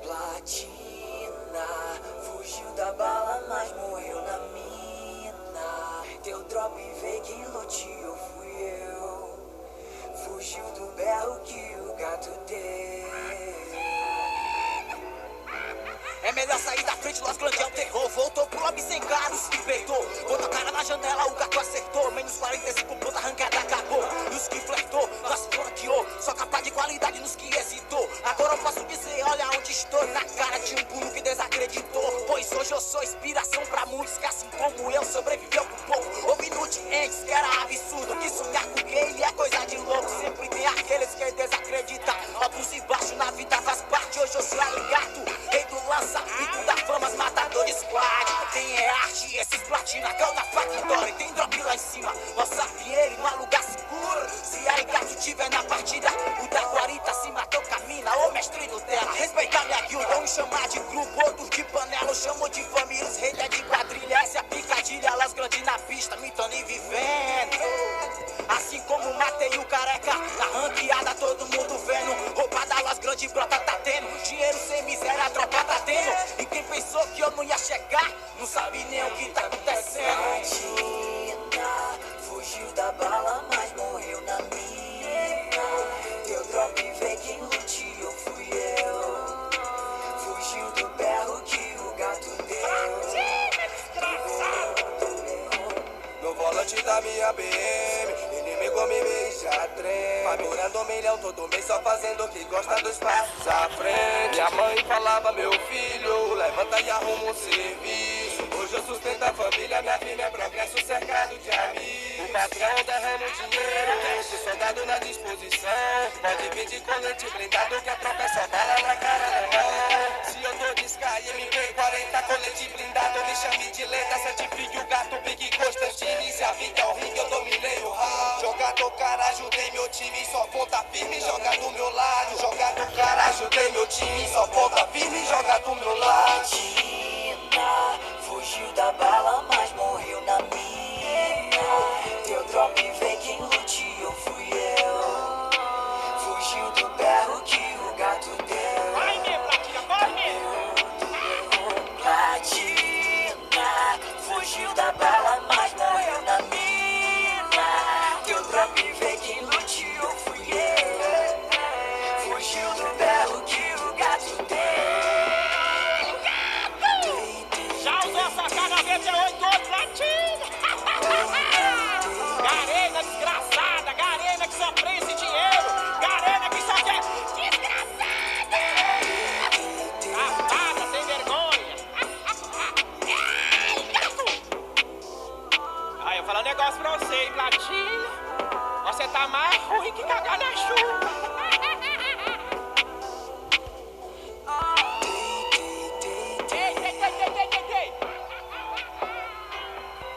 Platina, fugiu da bala, mas morreu na mina. Teu drop veio, quem loteou fui eu. Fugiu do berro que o gato deu. É melhor sair da frente, Los Grande é o terror. Voltou pro lobby sem caro, se libertou. Botou a cara na janela, o gato acertou. Menos 45 pontos, arrancada acabou. E os que flertou, nós flanqueou. Só capaz de qualidade nos que hesitou. Agora eu posso dizer, olha onde estou. Na cara de um guru que desacreditou. Pois hoje eu sou inspiração pra muitos que assim como eu sobreviveu por pouco. Houve nutrientes que era absurdo. Que sonhar com gay é coisa de louco. Sempre tem aqueles que desacreditam. Altos e baixos na vida faz parte. Hoje eu sou gato, rei do lança. Pico da fama, matador de squad. Tem é arte, esses platina, cão na factory. Tem drop lá em cima, nossa ele num lugar seguro. Se aí gato tiver na partida, o da guarita se matou camina. Ô mestre Nutella, respeitar minha guilda. Um chamar de grupo, outro de panela. Eu chamo de família, os reis é de quadrilha. Essa é a picadilha, Las Grande na pista, mitando e vivendo. Assim como matei o careca, na ranqueada todo mundo vendo. Roupa da Las Grande brota tá tendo. Dinheiro sem miséria, a tropa tá tendo. E quem pensou que eu não ia chegar, não sabe nem o que tá acontecendo. Platina, fugiu da bala, mas morreu na mina. Teu drop veio, quem luteou fui eu. Fugiu do berro que o gato deu. No volante da minha BM, inimigo me beija trem. Faturando 1 milhão todo mês, só fazendo o que gosta dos passos à frente. Minha mãe falava, meu filho, levanta e arruma um serviço. Hoje eu sustento a família, minha firma é progresso cercado de amigos. O patrão derrama o dinheiro, deixa o soldado na disposição. Pode vir de colete blindado que a tropa é só bala na cara não. Se eu tô de Sky, MP40, colete blindado, me chame de lenda, certifique o gato, pique Constantine. Se a vida é o ringue, eu dominei o round. Jogador, cara, ajudei meu time, só ponta firme, joga do meu lado. Jogador, cara, ajudei meu time, só ponta firme, joga do meu lado. Platina, fugiu da bala, mas morreu na mina. Teu drop veio, quem luteou fui eu. Fugiu do berro que o gato deu. Vai mesmo, Platina, vai mesmo. Platina, fugiu da bala, mas morreu na mina. Teu drop veio, quem luteou fui eu. Fugiu do berro que o gato deu. Já usou essa cara VT8 Platina? Garena desgraçada, garena que só prende dinheiro, garena que só quer desgraçada, safada, sem vergonha. Ei, gato! Aí eu falo um negócio pra você, hein, Platina? Você tá mais ruim que cagar na chuva.